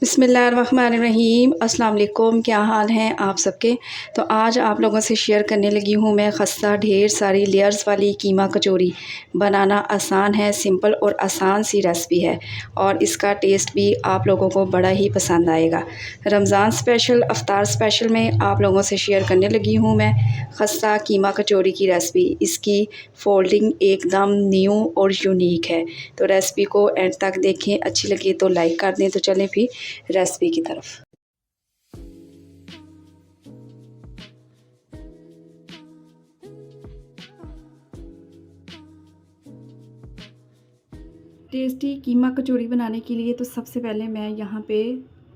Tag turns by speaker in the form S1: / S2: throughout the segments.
S1: बिस्मिल्लाहिर्रहमानिर्रहीम। अस्सलाम वालेकुम। क्या हाल हैं आप सबके। तो आज आप लोगों से शेयर करने लगी हूँ मैं खस्ता ढेर सारी लेयर्स वाली कीमा कचौरी। बनाना आसान है, सिंपल और आसान सी रेसिपी है और इसका टेस्ट भी आप लोगों को बड़ा ही पसंद आएगा। रमज़ान स्पेशल, अफ्तार स्पेशल में आप लोगों से शेयर करने लगी हूँ मैं खस्ता कीमा कचौरी की रेसिपी। इसकी फोल्डिंग एकदम न्यू और यूनिक है, तो रेसिपी को एंड तक देखें। अच्छी लगी तो लाइक कर दें। तो चलें फिर रेसिपी की तरफ। टेस्टी कीमा कचौरी बनाने के लिए तो सबसे पहले मैं यहाँ पे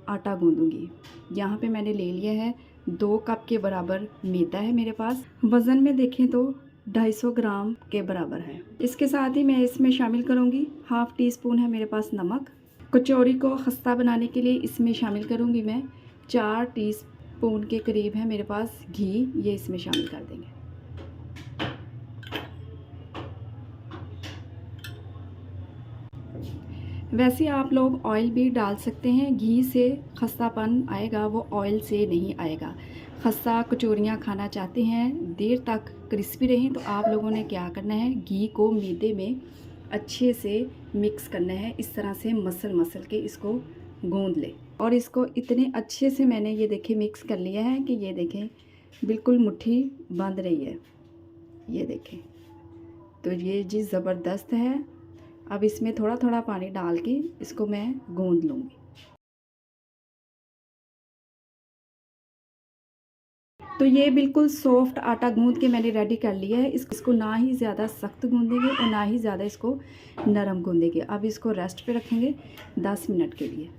S1: आटा गूंदूंगी। यहाँ पे मैंने ले लिया है 2 कप के बराबर मैदा है मेरे पास। वज़न में देखें तो 250 ग्राम के बराबर है। इसके साथ ही मैं इसमें शामिल करूँगी हाफ़ टी स्पून है मेरे पास नमक। कचौरी को खस्ता बनाने के लिए इसमें शामिल करूँगी मैं 4 टीस्पून के करीब है मेरे पास घी, ये इसमें शामिल कर देंगे। वैसे आप लोग ऑयल भी डाल सकते हैं, घी से खस्तापन आएगा, वो ऑयल से नहीं आएगा। खस्ता कचौरियाँ खाना चाहते हैं देर तक क्रिस्पी रहें तो आप लोगों ने क्या करना है, घी को मैदे में अच्छे से मिक्स करना है। इस तरह से मसल के इसको गूंद लें और इसको इतने अच्छे से मैंने ये देखें मिक्स कर लिया है कि ये देखें बिल्कुल मुट्ठी बंध रही है। ये देखें तो ये जी ज़बरदस्त है। अब इसमें थोड़ा थोड़ा पानी डाल के इसको मैं गूंद लूँगी। तो ये बिल्कुल सॉफ्ट आटा गूंद के मैंने रेडी कर लिया है। इसको ना ही ज़्यादा सख्त गूंदेंगे और ना ही ज़्यादा इसको नरम गूंदेंगे। अब इसको रेस्ट पे रखेंगे 10 मिनट के लिए।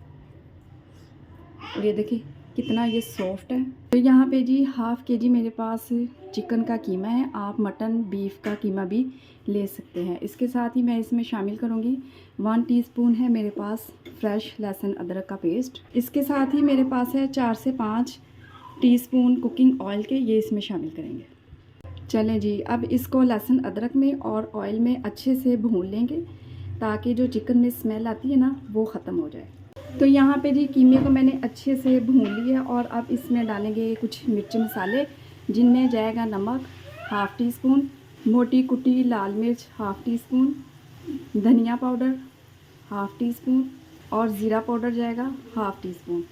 S1: और ये देखिए कितना ये सॉफ्ट है। तो यहाँ पे जी हाफ़ के जी मेरे पास चिकन का कीमा है। आप मटन बीफ का कीमा भी ले सकते हैं। इसके साथ ही मैं इसमें शामिल करूँगी 1 टीस्पून है मेरे पास फ्रेश लहसुन अदरक का पेस्ट। इसके साथ ही मेरे पास है 4 से 5 टीस्पून कुकिंग ऑयल के, ये इसमें शामिल करेंगे। चलें जी, अब इसको लहसुन अदरक में और ऑयल में अच्छे से भून लेंगे ताकि जो चिकन में स्मेल आती है ना वो ख़त्म हो जाए। तो यहाँ पे जी कीमे को मैंने अच्छे से भून लिया और अब इसमें डालेंगे कुछ मिर्च मसाले, जिनमें जाएगा नमक हाफ़ टी स्पून, मोटी कुटी लाल मिर्च हाफ़ टी स्पून, धनिया पाउडर हाफ़ टी स्पून और ज़ीरा पाउडर जाएगा हाफ़ टी स्पून।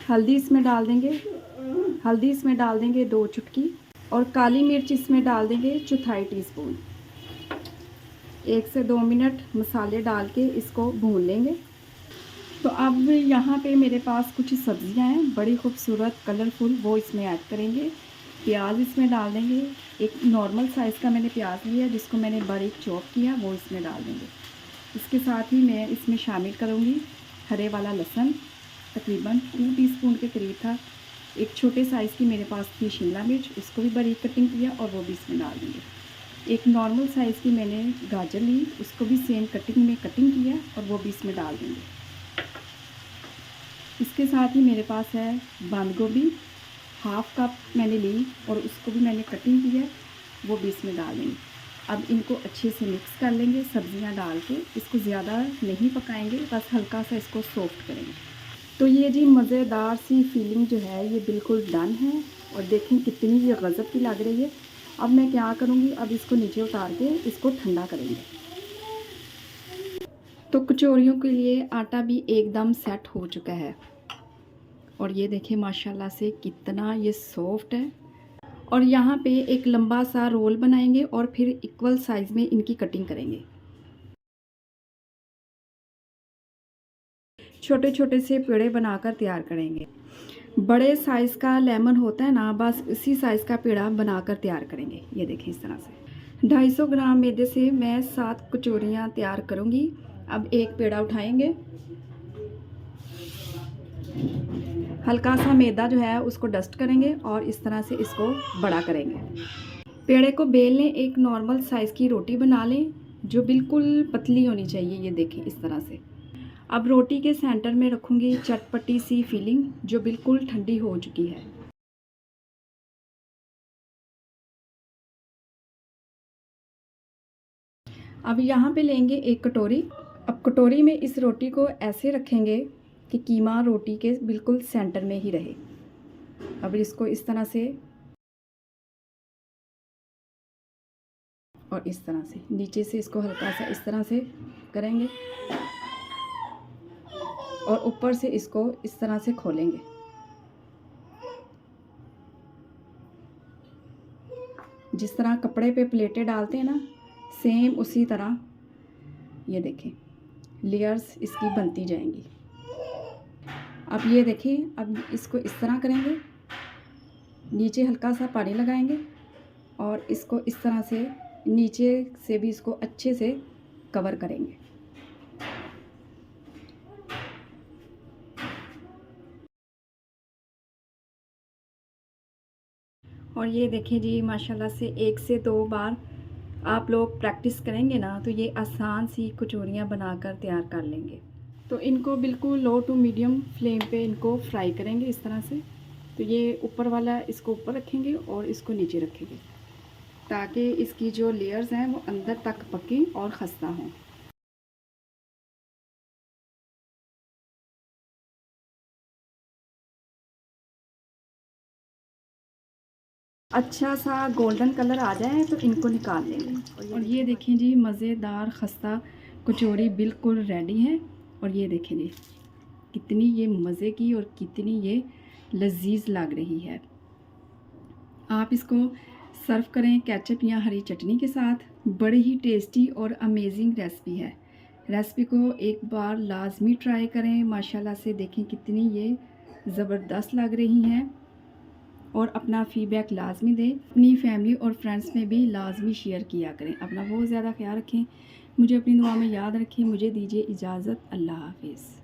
S1: हल्दी इसमें डाल देंगे 2 चुटकी और काली मिर्च इसमें डाल देंगे चौथाई टीस्पून। 1 से 2 मिनट मसाले डाल के इसको भून लेंगे। तो अब यहाँ पे मेरे पास कुछ सब्जियां हैं बड़ी खूबसूरत कलरफुल, वो इसमें ऐड करेंगे। प्याज इसमें डाल देंगे। एक नॉर्मल साइज़ का मैंने प्याज लिया जिसको मैंने बारीक चॉप किया, वो इसमें डाल देंगे। इसके साथ ही मैं इसमें शामिल करूँगी हरे वाला लहसुन, तकरीबन 2 टीस्पून के करीब था। एक छोटे साइज़ की मेरे पास थी शिमला मिर्च, उसको भी बारीक कटिंग किया और वो भी इसमें डाल देंगे। एक नॉर्मल साइज़ की मैंने गाजर ली, उसको भी सेम कटिंग में कटिंग किया और वो भी इसमें डाल देंगे। इसके साथ ही मेरे पास है बंद गोभी, हाफ़ कप मैंने ली और उसको भी मैंने कटिंग किया, वो भी इसमें डाल देंगे। अब इनको अच्छे से मिक्स कर लेंगे सब्जियां डाल के। इसको ज़्यादा नहीं पकाएंगे, बस हल्का सा इसको सॉफ्ट करेंगे। तो ये जी मज़ेदार सी फीलिंग जो है ये बिल्कुल डन है और देखें कितनी ये गज़ब की लग रही है। अब मैं क्या करूँगी, अब इसको नीचे उतार के इसको ठंडा करेंगे। तो कचौरियों के लिए आटा भी एकदम सेट हो चुका है और ये देखिए माशाल्लाह से कितना ये सॉफ्ट है। और यहाँ पे एक लंबा सा रोल बनाएंगे और फिर इक्वल साइज़ में इनकी कटिंग करेंगे। छोटे छोटे से पेड़े बनाकर तैयार करेंगे। बड़े साइज़ का लेमन होता है ना, बस इसी साइज़ का पेड़ा बनाकर तैयार करेंगे। ये देखिए इस तरह से 250 ग्राम मैदे से मैं 7 कचौरियाँ तैयार करूँगी। अब एक पेड़ा उठाएंगे, हल्का सा मैदा जो है उसको डस्ट करेंगे और इस तरह से इसको बड़ा करेंगे। पेड़े को बेल लें, एक नॉर्मल साइज़ की रोटी बना लें जो बिल्कुल पतली होनी चाहिए। ये देखें इस तरह से। अब रोटी के सेंटर में रखूँगी चटपटी सी फीलिंग जो बिल्कुल ठंडी हो चुकी है। अब यहाँ पे लेंगे एक कटोरी। अब कटोरी में इस रोटी को ऐसे रखेंगे कि कीमा रोटी के बिल्कुल सेंटर में ही रहे। अब इसको इस तरह से और इस तरह से नीचे से इसको हल्का सा इस तरह से करेंगे और ऊपर से इसको इस तरह से खोलेंगे। जिस तरह कपड़े पे प्लेटें डालते हैं ना, सेम उसी तरह ये देखें लेयर्स इसकी बनती जाएंगी। अब ये देखें, अब इसको इस तरह करेंगे, नीचे हल्का सा पानी लगाएंगे और इसको इस तरह से नीचे से भी इसको अच्छे से कवर करेंगे। और ये देखिए जी, माशाल्लाह से 1 से 2 बार आप लोग प्रैक्टिस करेंगे ना तो ये आसान सी कचौरियाँ बनाकर तैयार कर लेंगे। तो इनको बिल्कुल लो टू मीडियम फ्लेम पे इनको फ्राई करेंगे इस तरह से। तो ये ऊपर वाला इसको ऊपर रखेंगे और इसको नीचे रखेंगे ताकि इसकी जो लेयर्स हैं वो अंदर तक पकें और खस्ता हों। अच्छा सा गोल्डन कलर आ जाए तो इनको निकाल लेंगे। और ये देखें जी, मज़ेदार खस्ता कचौड़ी बिल्कुल रेडी है। और ये देखें जी, कितनी ये मज़े की और कितनी ये लजीज लग रही है। आप इसको सर्व करें केचप या हरी चटनी के साथ। बड़ी ही टेस्टी और अमेजिंग रेसिपी है। रेसिपी को एक बार लाजमी ट्राई करें। माशाल्लाह से देखें कितनी ये ज़बरदस्त लग रही हैं और अपना फ़ीडबैक लाजमी दें। अपनी फैमिली और फ्रेंड्स में भी लाजमी शेयर किया करें। अपना बहुत ज़्यादा ख्याल रखें, मुझे अपनी दुआ में याद रखें। मुझे दीजिए इजाज़त। अल्लाह हाफिज़।